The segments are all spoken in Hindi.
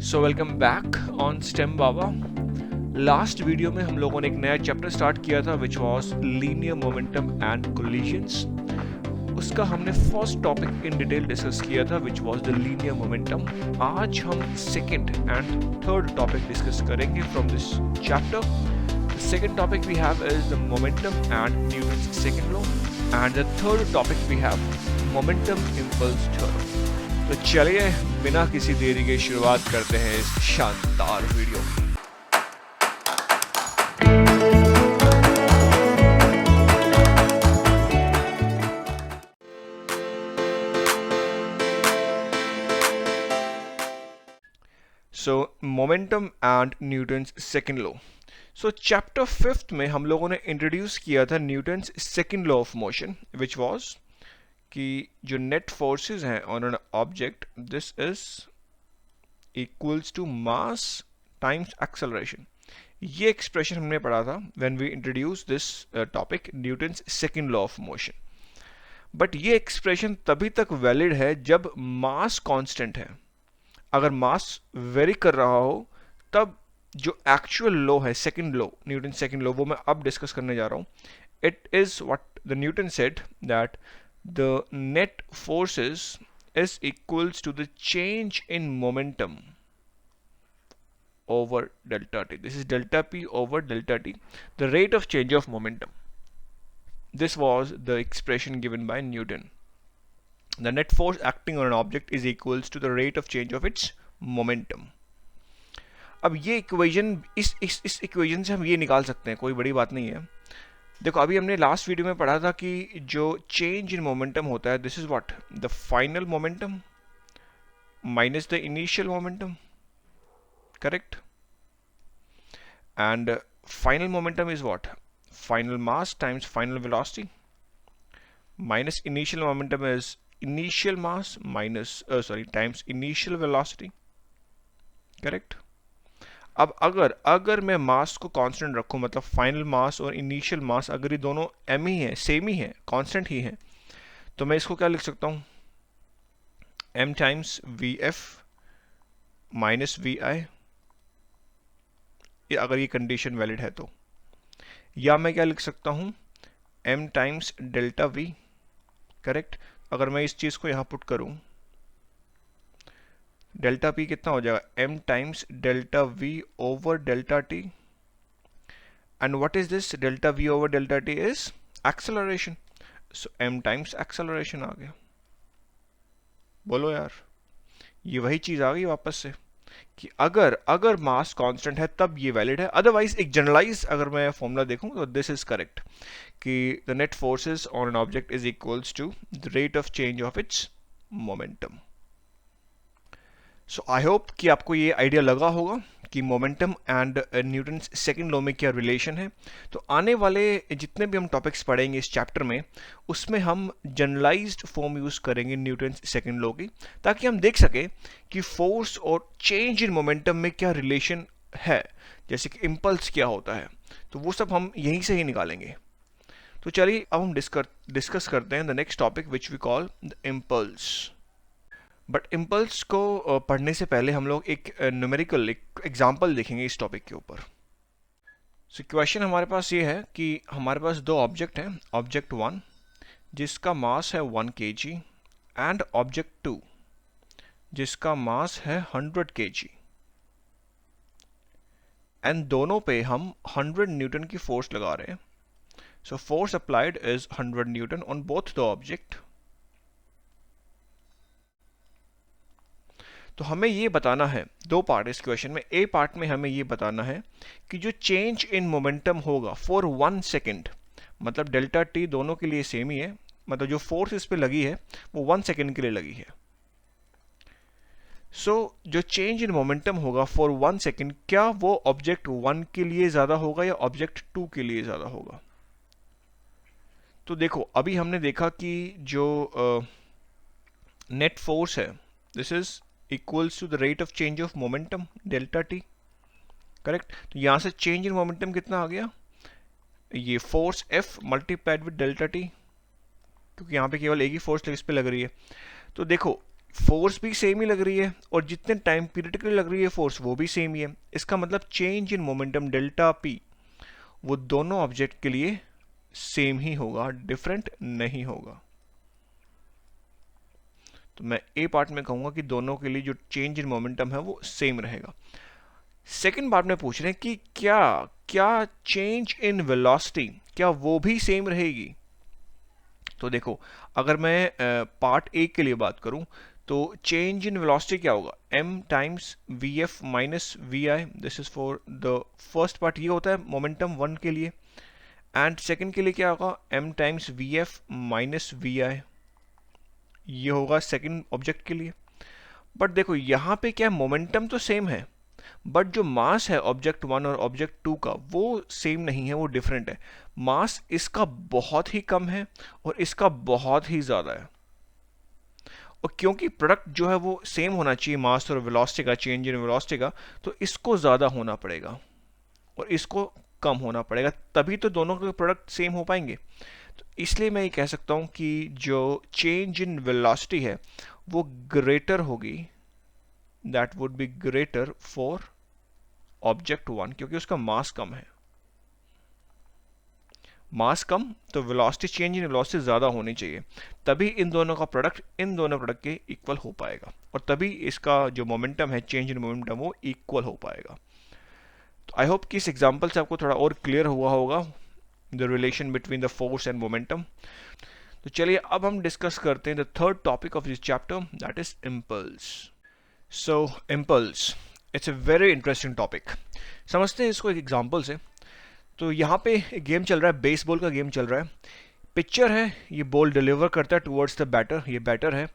So welcome back on stem Baba. Last video में हम लोगों ने एक नया चैप्टर स्टार्ट किया था which was linear momentum and collisions. उसका हमने first topic in detail discuss किया था which was the linear momentum. आज हम second and third topic discuss करेंगे from this chapter. The second topic we have is the momentum and Newton's second law, and the third topic we have momentum impulse theorem. तो चलिए बिना किसी देरी के शुरुआत करते हैं इस शानदार वीडियो की। So momentum and Newton's second law. So chapter fifth में हम लोगों ने इंट्रोड्यूस किया था Newton's second law of motion which was कि जो नेट फोर्सेस हैं on an object this is equals to mass times acceleration. ये एक्सप्रेशन हमने पढ़ा था when we introduce this topic Newton's second law of motion. But ये एक्सप्रेशन तभी तक वैलिड है जब मास कांस्टेंट है। अगर मास वेरी कर रहा हो तब जो एक्चुअल लॉ है second law Newton second law वो मैं अब डिस्कस करने जा रहा हूँ। It is what the Newton said that the net forces is equals to the change in momentum over delta t. This is delta p over delta t, the rate of change of momentum. This was the expression given by Newton. The net force acting on an object is equals to the rate of change of its momentum. अब ये इक्वेशन इस इक्वेशन से हम ये निकाल सकते हैं, कोई बड़ी बात नहीं है। देखो अभी हमने लास्ट वीडियो में पढ़ा था कि जो चेंज इन मोमेंटम होता है this is what the final momentum minus the initial momentum, correct? And final momentum is what? Final mass times final velocity minus initial momentum is initial mass minus times initial velocity, correct? अब अगर मैं मास को कांस्टेंट रखूं, मतलब फाइनल मास और इनिशियल मास अगर ये दोनों एम ही है, सेम ही है, कांस्टेंट ही है, तो मैं इसको क्या लिख सकता हूं? m times V F minus V I, अगर ये कंडीशन वैलिड है तो। या मैं क्या लिख सकता हूं? m times delta v, correct? अगर मैं इस चीज को यहां पुट करूं, डेल्टा p कितना हो जाएगा? m times delta v over delta t। And what is this? Delta v over delta t is acceleration, so m times acceleration आ गया। बोलो यार, ये वही चीज आ गई वापस से कि अगर मास कांस्टेंट है तब ये वैलिड है। अदरवाइज एक जनरलाइज अगर मैं फॉर्मूला देखूं तो दिस इज करेक्ट कि the net forces on an object is equals to the rate of change of its momentum. So I hope कि आपको ये आइडिया लगा होगा कि momentum and Newton second law में क्या रिलेशन है। तो आने वाले जितने भी हम टॉपिक्स पढ़ेंगे इस चैप्टर में उसमें हम जनरलाइज्ड फॉर्म यूज करेंगे न्यूटन सेकेंड लॉ की, ताकि हम देख सकें कि फोर्स और चेंज इन मोमेंटम में क्या रिलेशन है, जैसे कि इम्पल्स क्या होता है, तो वो सब हम यहीं से ही निकालेंगे। तो चलिए अब हम डिस्कस करते हैं the next topic which we call the impulse. But impulse को पढ़ने से पहले हम लोग एक न्यूमेरिकल एक एग्जाम्पल देखेंगे इस टॉपिक के ऊपर। सो क्वेश्चन हमारे पास ये है कि हमारे पास दो ऑब्जेक्ट हैं, ऑब्जेक्ट 1 जिसका मास है 1 kg एंड ऑब्जेक्ट 2 जिसका मास है 100 kg, एंड दोनों पे हम 100 न्यूटन की फोर्स लगा रहे हैं। So force applied is 100 Newton on both the object. तो हमें ये बताना है, दो पार्ट इस क्वेश्चन में। ए पार्ट में हमें ये बताना है कि जो चेंज इन मोमेंटम होगा फॉर 1 सेकेंड, मतलब डेल्टा टी दोनों के लिए सेम ही है, मतलब जो फोर्स इस पे लगी है वो 1 सेकेंड के लिए लगी है। सो जो चेंज इन मोमेंटम होगा फॉर 1 सेकेंड, क्या वो ऑब्जेक्ट 1 के लिए ज्यादा होगा या ऑब्जेक्ट 2 के लिए ज्यादा होगा? तो देखो अभी हमने देखा कि जो नेट फोर्स है this is equals to the rate of change of momentum delta t, correct? तो यहां से चेंज इन मोमेंटम कितना आ गया? ये force F multiplied with delta t, क्योंकि यहां पे केवल एक ही फोर्स इस पे लग रही है। तो देखो फोर्स भी सेम ही लग रही है और जितने टाइम पीरियड के लिए लग रही है फोर्स वो भी सेम ही है। इसका मतलब change in momentum delta P वो दोनों ऑब्जेक्ट के लिए सेम ही होगा, डिफरेंट नहीं होगा। तो मैं ए पार्ट में कहूंगा कि दोनों के लिए जो चेंज इन मोमेंटम है वो सेम रहेगा। सेकंड पार्ट में पूछ रहे हैं कि क्या क्या चेंज इन वेलोसिटी क्या वो भी सेम रहेगी। तो देखो, अगर मैं पार्ट ए के लिए बात करूं तो चेंज इन वेलोसिटी क्या होगा, m times V F minus V I. This is for the first part, ये होता है मोमेंटम वन के लिए। एंड सेकंड के लिए क्या होगा, m times V F minus V I, ये होगा सेकंड ऑब्जेक्ट के लिए। बट देखो यहाँ पे क्या, मोमेंटम तो सेम है बट जो मास है ऑब्जेक्ट वन और ऑब्जेक्ट टू का वो सेम नहीं है, वो डिफरेंट है। मास इसका बहुत ही कम है और इसका बहुत ही ज़्यादा है। और क्योंकि प्रोडक्ट जो है वो सेम होना चाहिए मास और वेलोसिटी का, चेंज इन वेलोसिटी का, तो इसको ज़्यादा होना पड़ेगा और इसको कम होना पड़ेगा, तभी तो दोनों के प्रोडक्ट सेम हो पाएंगे। तो इसलिए मैं ये कह सकता हूँ कि जो चेंज इन वेलोसिटी है वो ग्रेटर होगी, that would be greater for object one, क्योंकि उसका मास कम है। मास कम तो वेलोसिटी, चेंज इन वेलोसिटी ज़्यादा होनी चाहिए, तभी इन दोनों का प्रोडक्ट इन दोनों प्रोडक्ट के इक्वल हो पाएगा और तभी इसका जो मोमेंटम है, चेंज इन मोमेंटम, वो इक्वल हो पाएगा। तो आई होप कि इस एग्जांपल से आपको थोड़ा और क्लियर हुआ होगा the relation between the force and momentum. तो चलिए अब हम डिस्कस करते हैं the third topic of this chapter, that is impulse. So impulse, it's a very interesting topic. समझते हैं इसको एक एग्जांपल से। तो यहाँ पे एक गेम चल रहा है, बेसबॉल का गेम चल रहा है। पिक्चर है, ये बॉल डिलीवर करता है टुवर्ड्स द बैटर, ये बैटर है।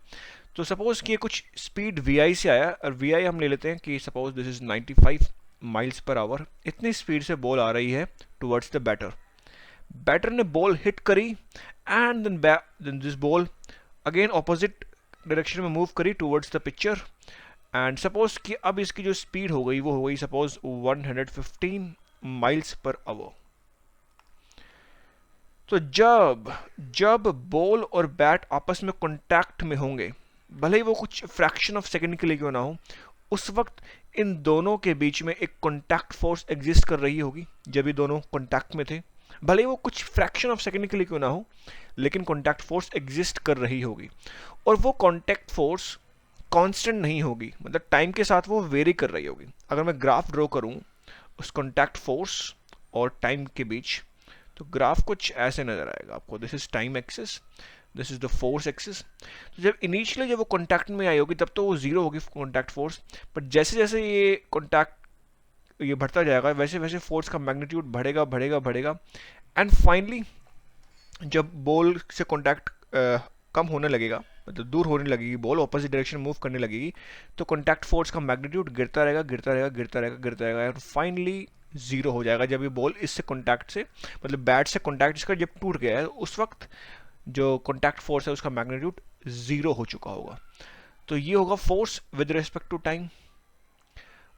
तो सपोज कि ये कुछ स्पीड वी से आया और वी हम ले लेते हैं कि suppose this is 95 miles per hour. इतनी स्पीड से बॉल आ रही है टुवर्ड्स द बैटर। बैटर ने बॉल हिट करी and then this ball again opposite direction में मूव करी towards the picture. And suppose कि अब इसकी जो स्पीड हो गई वो हो गई सपोज 115 माइल्स पर आवर। तो जब जब बॉल और बैट आपस में कांटेक्ट में होंगे, भले ही वो कुछ फ्रैक्शन ऑफ सेकंड के लिए क्यों ना हो, उस वक्त इन दोनों के बीच में एक कांटेक्ट फोर्स एग्जिस्ट कर रही होगी। जब ये दोनों कांटेक्ट में थे, भले ही वो कुछ फ्रैक्शन ऑफ सेकंड के लिए क्यों ना हो, लेकिन कांटेक्ट फोर्स एग्जिस्ट कर रही होगी। और वो कांटेक्ट फोर्स कांस्टेंट नहीं होगी, मतलब टाइम के साथ वो वेरी कर रही होगी। अगर मैं ग्राफ ड्रॉ करूं उस कांटेक्ट फोर्स और टाइम के बीच, तो ग्राफ कुछ ऐसे नजर आएगा आपको। This is time axis, this is the force axis. तो जब इनिशियली जब वो कांटेक्ट में आई होगी तब तो वो जीरो होगी कांटेक्ट फोर्स, बट जैसे जैसे ये कांटेक्ट ये बढ़ता जाएगा वैसे वैसे फोर्स का मैग्नीट्यूड बढ़ेगा बढ़ेगा बढ़ेगा। एंड फाइनली जब बॉल से कांटेक्ट कम होने लगेगा, मतलब दूर होने लगेगी, बॉल ऑपोजिट डायरेक्शन मूव करने लगेगी, तो कांटेक्ट फोर्स का मैग्नीट्यूड गिरता रहेगा गिरता रहेगा गिरता रहेगा गिरता रहेगा और फाइनली जीरो हो जाएगा। जब ये बॉल इससे कांटेक्ट से, मतलब बैट से कांटेक्ट इसका जब टूट गया है, उस वक्त जो कांटेक्ट फोर्स है उसका मैग्नीट्यूड जीरो हो चुका होगा। तो ये होगा force with respect to time.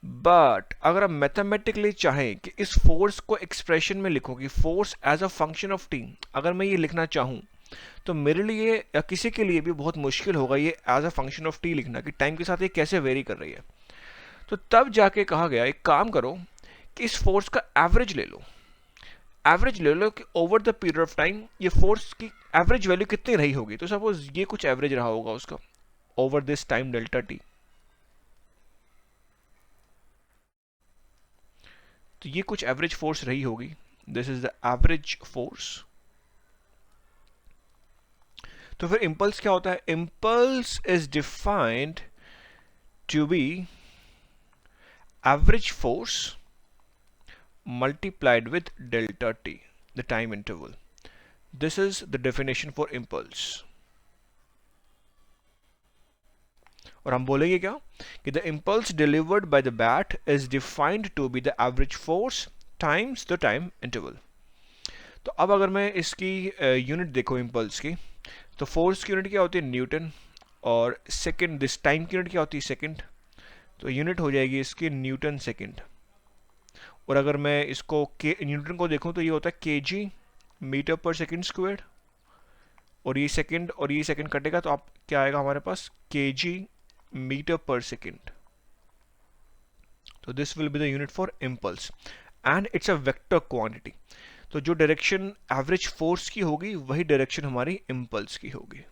But अगर आप मैथमेटिकली चाहें कि इस फोर्स को एक्सप्रेशन में लिखो कि force as a function of T, अगर मैं ये लिखना चाहूँ तो मेरे लिए या किसी के लिए भी बहुत मुश्किल होगा ये as a function of T लिखना कि टाइम के साथ ये कैसे वेरी कर रही है। तो तब जाके कहा गया एक काम करो कि इस फोर्स का एवरेज ले लो। एवरेज ले लो कि over the period of time ये फोर्स की एवरेज वैल्यू कितनी रही होगी। तो सपोज ये कुछ एवरेज रहा होगा उसका over this time delta T. तो ये कुछ एवरेज फोर्स रही होगी, this is the average force. तो फिर इम्पल्स क्या होता है, impulse is defined to be average force multiplied with delta t, the time interval. This is the definition for impulse. और हम बोलेंगे क्या कि the impulse delivered by the bat is defined to be the average force times the time interval. तो अब अगर मैं इसकी यूनिट देखो इम्पल्स की, तो फोर्स की यूनिट क्या होती है न्यूटन, और सेकंड दिस टाइम की यूनिट क्या होती है सेकंड। तो यूनिट हो जाएगी इसकी न्यूटन सेकंड। और अगर मैं इसको न्यूटन को देखूं तो ये होता है केजी मीटर पर सेकंड स्क्वायर, और ये सेकंड कटेगा तो आप क्या आएगा हमारे पास केजी मीटर पर सेकेंड. तो this will be the unit for impulse and it's a vector quantity. तो जो डायरेक्शन एवरेज फोर्स की होगी वही डायरेक्शन हमारी इम्पल्स की होगी.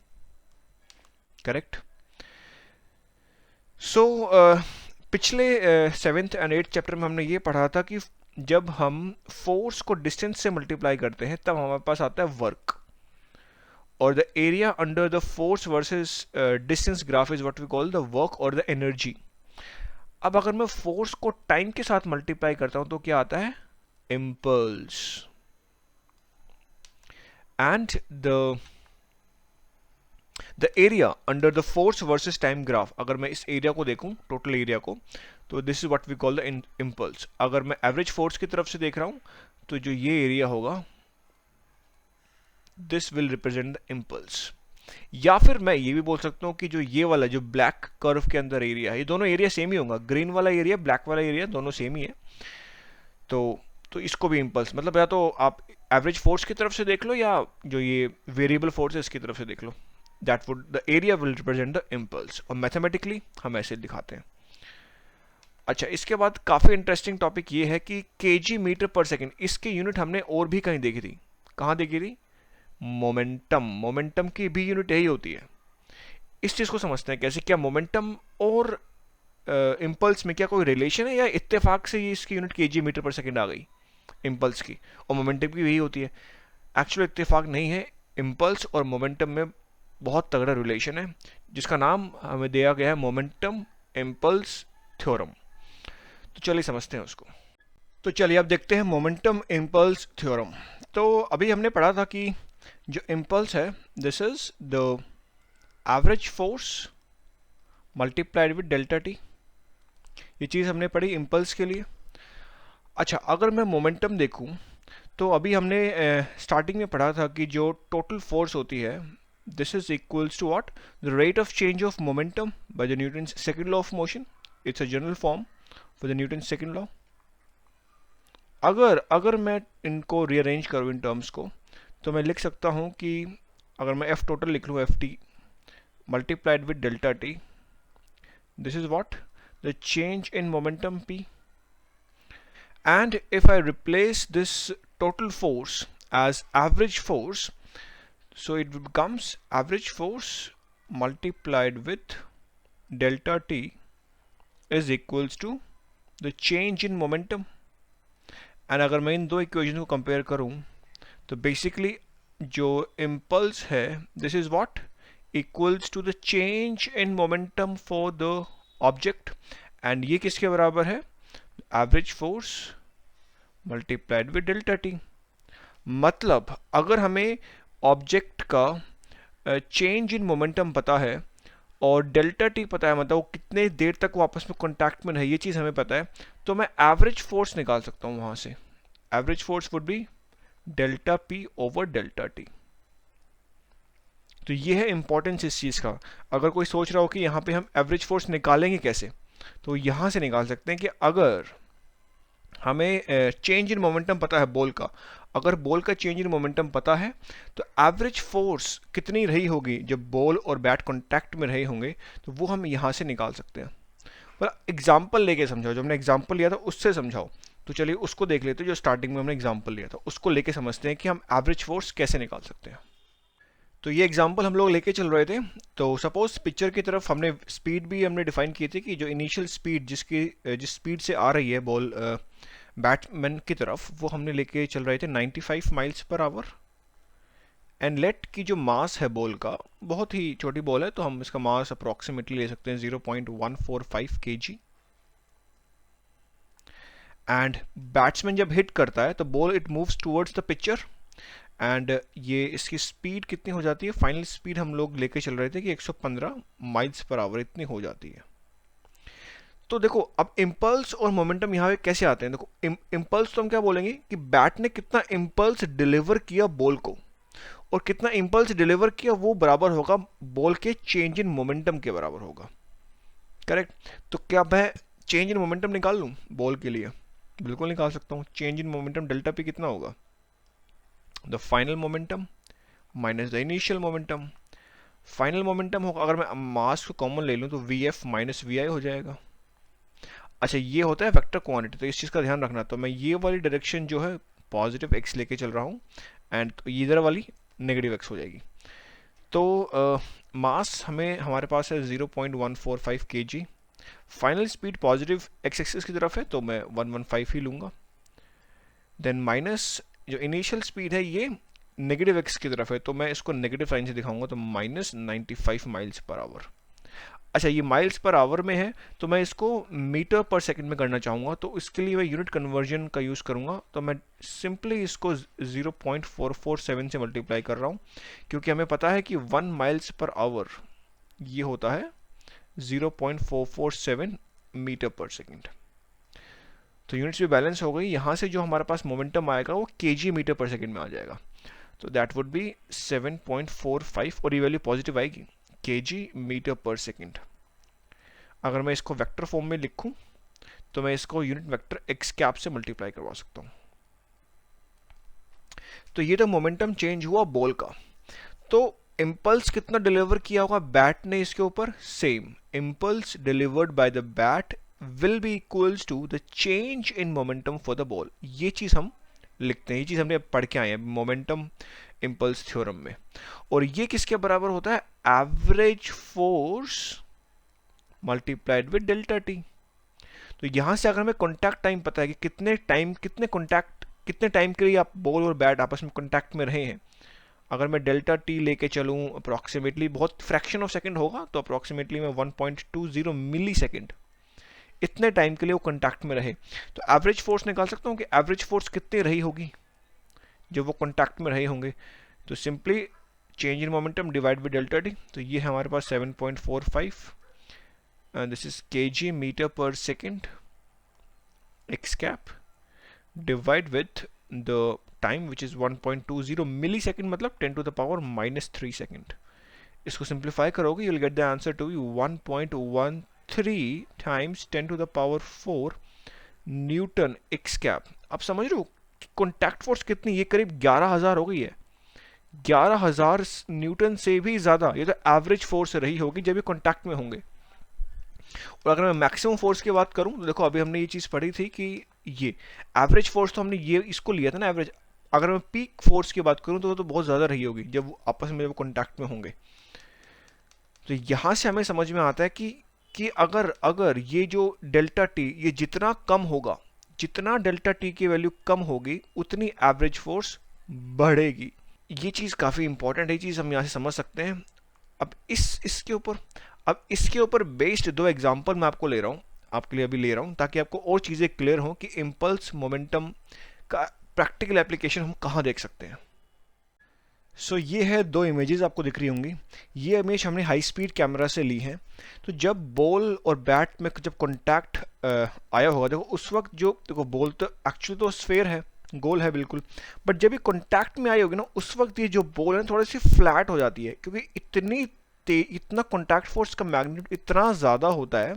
करेक्ट. सो पिछले 7th एंड 8th चैप्टर में हमने ये पढ़ा था कि जब हम फोर्स को डिस्टेंस से मल्टीप्लाई करते हैं तब हमारे पास आता है वर्क, और the area under the force versus distance graph is what we call the work और द एनर्जी. अब अगर मैं फोर्स को टाइम के साथ मल्टीप्लाई करता हूं तो क्या आता है? Impulse. And the area under the force versus time graph, अगर मैं इस एरिया को देखूं, टोटल एरिया को, तो this is what we call the impulse. अगर मैं एवरेज फोर्स की तरफ से देख रहा हूं तो जो ये एरिया होगा this will represent the impulse. या फिर मैं ये भी बोल सकता हूं कि जो ये वाला जो ब्लैक कर्व के अंदर एरिया है, ये दोनों एरिया सेम ही होगा. ग्रीन वाला एरिया, ब्लैक वाला एरिया, दोनों सेम ही है. तो इसको भी इम्पल्स, मतलब या तो आप एवरेज फोर्स की तरफ से देख लो या जो ये वेरिएबल फोर्स है इसकी तरफ से देख लो. That would the area will represent the impulse. और मैथमेटिकली हम ऐसे दिखाते हैं. अच्छा, इसके बाद काफी इंटरेस्टिंग टॉपिक ये है कि केजी मीटर पर सेकेंड, इसकी यूनिट हमने और भी कहीं देखी थी. कहां देखी थी? मोमेंटम. मोमेंटम की भी यूनिट यही होती है. इस चीज को समझते हैं कैसे. क्या मोमेंटम और इम्पल्स में क्या कोई रिलेशन है, या इत्तेफाक से ये इसकी यूनिट केजी मीटर पर सेकेंड आ गई इम्पल्स की, और मोमेंटम की यही होती है? एक्चुअली इत्तेफाक नहीं है. इम्पल्स और मोमेंटम में बहुत तगड़ा रिलेशन है, जिसका नाम हमें दिया गया है मोमेंटम इम्पल्स थ्योरम. तो चलिए समझते हैं उसको. तो चलिए अब देखते हैं मोमेंटम इम्पल्स थ्योरम. तो अभी हमने पढ़ा था कि जो इम्पल्स है this is the average force multiplied with delta T. ये चीज हमने पढ़ी इम्पल्स के लिए. अच्छा, अगर मैं मोमेंटम देखूं तो अभी हमने स्टार्टिंग में पढ़ा था कि जो टोटल फोर्स होती है this is equals to what? The rate of change of momentum by the Newton's second law of motion. It's a general form for the Newton's second law. अगर मैं इनको रीअरेंज करूं इन टर्म्स को, तो मैं लिख सकता हूं कि अगर मैं एफ टोटल लिख लूं F T multiplied with delta T, this is what? The change in momentum P. And if I replace this total force as average force, so it becomes average force multiplied with delta T is equals to the change in momentum. And अगर मैं इन दो इक्वेशन को कंपेयर करूं तो बेसिकली जो इम्पल्स है this is what? equals to the change in momentum for the object. and ये किसके बराबर है? average force multiplied with delta t. मतलब अगर हमें ऑब्जेक्ट का चेंज इन मोमेंटम पता है और डेल्टा टी पता है, मतलब वो कितने देर तक वो आपस में कॉन्टैक्ट में रहे, ये चीज हमें पता है, तो मैं एवरेज फोर्स निकाल सकता हूं वहां से. Average force would be delta P over delta T. तो ये है इंपॉर्टेंस इस चीज का. अगर कोई सोच रहा हो कि यहाँ पे हम एवरेज फोर्स निकालेंगे कैसे, तो यहां से निकाल सकते हैं कि अगर हमें चेंज इन मोमेंटम पता है बॉल का, अगर बॉल का चेंज इन मोमेंटम पता है तो एवरेज फोर्स कितनी रही होगी जब बॉल और बैट कांटेक्ट में रहे होंगे, तो वो हम यहां से निकाल सकते हैं. पर एग्जाम्पल लेके समझाओ, जो हमने एग्जाम्पल लिया था उससे समझाओ. तो चलिए उसको देख लेते हैं जो स्टार्टिंग में हमने एग्जाम्पल लिया था, उसको लेके समझते हैं कि हम एवरेज फोर्स कैसे निकाल सकते हैं. तो ये एग्जांपल हम लोग लेके चल रहे थे. तो सपोज पिक्चर की तरफ हमने स्पीड भी हमने डिफाइन की थी कि जो इनिशियल स्पीड जिस स्पीड से आ रही है बॉल बैट्समैन की तरफ, वो हमने लेके चल रहे थे 95 miles per our. And let की जो मास है बॉल का, बहुत ही छोटी बॉल है तो हम इसका मास अप्रोक्सीमेटली ले सकते हैं 0.145 kg. एंड बैट्समैन जब हिट करता है तो ball it moves towards the picture. And ये इसकी स्पीड कितनी हो जाती है? फाइनल स्पीड हम लोग लेके चल रहे थे कि 115 माइल्स पर आवर इतनी हो जाती है. तो देखो अब इम्पल्स और मोमेंटम यहाँ पे कैसे आते हैं. देखो इम्पल्स तो हम क्या बोलेंगे कि बैट ने कितना इम्पल्स डिलीवर किया बॉल को, और कितना इम्पल्स डिलीवर किया वो बराबर होगा बॉल के चेंज इन मोमेंटम के बराबर होगा. करेक्ट. तो क्या मैं चेंज इन मोमेंटम निकाल लूँ बॉल के लिए? बिल्कुल निकाल सकता हूँ. Change in momentum delta P कितना होगा? the final momentum minus the initial momentum final momentum होगा, अगर मैं मास को कॉमन ले लूँ तो वी एफ माइनस वी आई हो जाएगा। अच्छा ये होता है वेक्टर क्वांटिटी, तो इस चीज़ का ध्यान रखना। तो मैं ये वाली डायरेक्शन जो है पॉजिटिव एक्स लेके चल रहा हूँ, एंड तो इधर वाली नेगेटिव एक्स हो जाएगी। तो मास हमें हमारे पास है 0.145 kg। Final speed positive x axis की तरफ है तो मैं 115 ही लूँगा। देन माइनस जो इनिशियल स्पीड है ये नेगेटिव एक्स की तरफ है, तो मैं इसको नेगेटिव साइन से दिखाऊंगा, तो -95 माइल्स पर आवर। अच्छा ये माइल्स पर आवर में है, तो मैं इसको मीटर पर सेकंड में करना चाहूँगा, तो इसके लिए मैं यूनिट कन्वर्जन का यूज़ करूँगा। तो मैं सिंपली इसको 0.447 से मल्टीप्लाई कर रहा हूँ, क्योंकि हमें पता है कि 1 माइल्स पर आवर ये होता है 0.447 मीटर पर सेकंड। तो यूनिट्स भी बैलेंस हो गई। यहाँ से जो हमारे पास मोमेंटम आएगा वो केजी मीटर पर सेकंड में आ जाएगा, तो दैट वुड बी 7.45, और ये वैल्यू पॉजिटिव आएगी, केजी मीटर पर सेकंड। अगर मैं इसको वेक्टर फॉर्म में लिखूं तो मैं इसको यूनिट वेक्टर एक्स कैप से मल्टीप्लाई करवा सकता हूं। तो ये तो मोमेंटम चेंज हुआ बॉल का। तो इम्पल्स कितना डिलीवर किया होगा बैट ने इसके ऊपर, same impulse delivered by the bat will be equals to the change in momentum for the ball. ये चीज हम लिखते हैं, ये चीज हमने पढ़ के आए हैं मोमेंटम इम्पल्स थ्योरम में। और ये किसके बराबर होता है, average force multiplied with delta T. तो यहां से अगर हमें कॉन्टैक्ट टाइम पता है कि कितने टाइम के लिए आप बॉल और बैट आपस में कॉन्टैक्ट में रहे हैं, अगर मैं डेल्टा टी लेके चलूँ अप्रॉक्सीमेटली, बहुत फ्रैक्शन ऑफ सेकंड होगा, तो अप्रॉक्सीमेटली मैं 1.20 मिली सेकेंड इतने टाइम के लिए वो कॉन्टैक्ट में रहे, तो एवरेज फोर्स निकाल सकता हूँ कि एवरेज फोर्स कितनी रही होगी जब वो कॉन्टैक्ट में रहे होंगे। तो simply change in momentum divide by delta T, तो ये है हमारे पास 7.45 and this is kg meter per second x cap divide with the time which is 1.20 millisecond, मतलब 10 to the power -3 second। इसको सिंप्लीफाई करोगे you'll get the answer to be 1.13 times 10 to the power 4 Newton x cap। आप समझ रहे हो कॉन्टैक्ट फोर्स कितनी, ये करीब 11,000 हो गई है, 11,000 न्यूटन से भी ज्यादा। ये तो एवरेज फोर्स रही होगी जब ये कॉन्टैक्ट में होंगे। और अगर मैं मैक्सिमम फोर्स की बात करूं तो देखो अभी हमने ये चीज पढ़ी थी कि ये एवरेज फोर्स, तो हमने ये इसको लिया था ना एवरेज। अगर मैं पीक फोर्स की बात करूं तो बहुत ज्यादा रही होगी जब वो आपस में जब कॉन्टैक्ट में होंगे। तो यहां से हमें समझ में आता है कि अगर ये जो डेल्टा टी ये जितना कम होगा, जितना डेल्टा टी की वैल्यू कम होगी उतनी एवरेज फोर्स बढ़ेगी। ये चीज काफी इंपॉर्टेंट है, ये चीज हम यहाँ से समझ सकते हैं। अब इसके ऊपर बेस्ड दो एग्जांपल मैं आपको ले रहा हूँ, आपके लिए अभी ले रहा हूँ, ताकि आपको और चीज़ें क्लियर हो कि इम्पल्स मोमेंटम का प्रैक्टिकल एप्लीकेशन हम कहाँ देख सकते हैं। सो ये है दो इमेजेस आपको दिख रही होंगी। ये इमेज हमने हाई स्पीड कैमरा से ली है। तो जब बॉल और बैट में जब कॉन्टैक्ट आया होगा, देखो उस वक्त जो देखो बॉल तो एक्चुअली तो स्फेयर है, गोल है बिल्कुल, बट जब ये कॉन्टैक्ट में आई होगी ना उस वक्त ये जो बॉल है थोड़ी सी फ्लैट हो जाती है, क्योंकि इतना कॉन्टैक्ट फोर्स का मैग्नीट्यूड इतना ज़्यादा होता है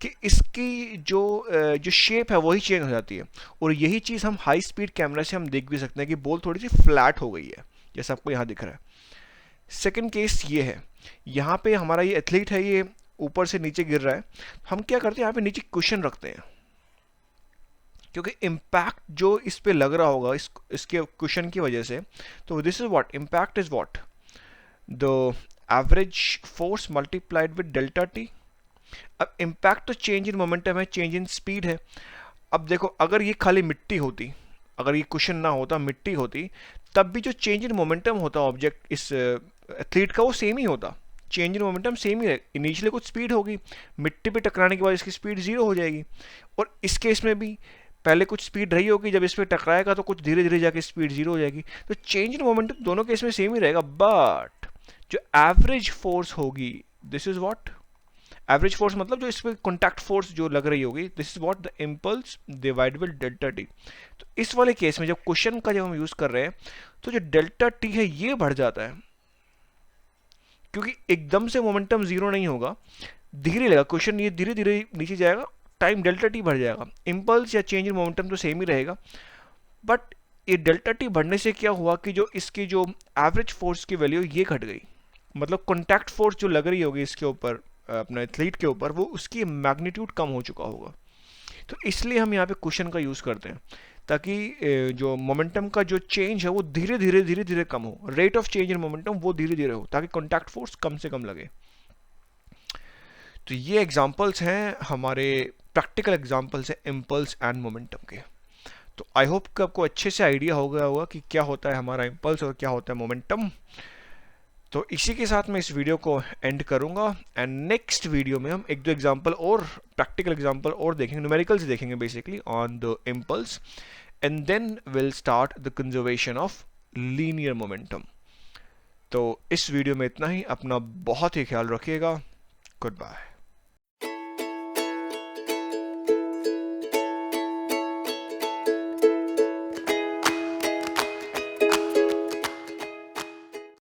कि इसकी जो शेप है वही चेंज हो जाती है। और यही चीज़ हम हाई स्पीड कैमरा से हम देख भी सकते हैं कि बॉल थोड़ी सी फ्लैट हो गई है, जैसा आपको यहाँ दिख रहा है। सेकंड केस ये है, यहाँ पे हमारा ये एथलीट है, ये ऊपर से नीचे गिर रहा है। हम क्या करते हैं, यहाँ पे नीचे कुशन रखते हैं, क्योंकि इम्पैक्ट जो इस पे लग रहा होगा इसके कुशन की वजह से। तो this is what impact is, what the average force multiplied with delta T. अब इम्पैक्ट तो चेंज इन मोमेंटम है, चेंज इन स्पीड है। अब देखो अगर ये खाली मिट्टी होती, अगर ये कुशन ना होता, मिट्टी होती, तब भी जो चेंज इन मोमेंटम होता ऑब्जेक्ट इस एथलीट का वो सेम ही होता, चेंज इन मोमेंटम सेम ही है। इनिशियली कुछ स्पीड होगी, मिट्टी पे टकराने के बाद इसकी स्पीड 0 हो जाएगी। और इस केस में भी पहले कुछ स्पीड रही होगी, जब इस पे टकराएगा तो कुछ धीरे धीरे जाके स्पीड 0 हो जाएगी। तो चेंज इन मोमेंटम दोनों केस में सेम ही रहेगा, बट जो एवरेज फोर्स होगी, this is what average force, मतलब जो इस पे कॉन्टैक्ट फोर्स जो लग रही होगी, this is what the impulse divide with delta T. तो इस वाले केस में जब क्वेश्चन का जब हम यूज कर रहे हैं तो जो डेल्टा टी है ये बढ़ जाता है, क्योंकि एकदम से मोमेंटम 0 नहीं होगा, धीरे लगेगा क्वेश्चन, ये धीरे धीरे नीचे जाएगा, टाइम डेल्टा टी बढ़ जाएगा। इम्पल्स या चेंज इन मोमेंटम तो सेम ही रहेगा, बट ये डेल्टा टी बढ़ने से क्या हुआ कि जो इसकी जो एवरेज फोर्स की वैल्यू ये घट गई। मतलब कॉन्टैक्ट फोर्स जो लग रही होगी इसके ऊपर, अपने एथलीट के ऊपर, वो उसकी मैग्नीट्यूड कम हो चुका होगा। तो इसलिए हम यहाँ पे कुशन का यूज़ करते हैं, ताकि जो मोमेंटम का जो चेंज है वो धीरे धीरे कम हो, rate of change in momentum वो धीरे धीरे हो, ताकि कॉन्टैक्ट फोर्स कम से कम लगे। तो ये एग्जांपल्स हैं हमारे, प्रैक्टिकल एग्जांपल्स हैं इम्पल्स एंड मोमेंटम के। तो आई होप कि आपको अच्छे से आइडिया हो गया होगा कि क्या होता है हमारा इम्पल्स और क्या होता है मोमेंटम। तो इसी के साथ मैं इस वीडियो को एंड करूंगा, एंड नेक्स्ट वीडियो में हम एक दो एग्जांपल और, प्रैक्टिकल एग्जांपल और देखेंगे, न्यूमेरिकल्स देखेंगे basically on the impulse, and then will start the conservation of linear momentum. तो इस वीडियो में इतना ही, अपना बहुत ही ख्याल रखिएगा, गुड बाय।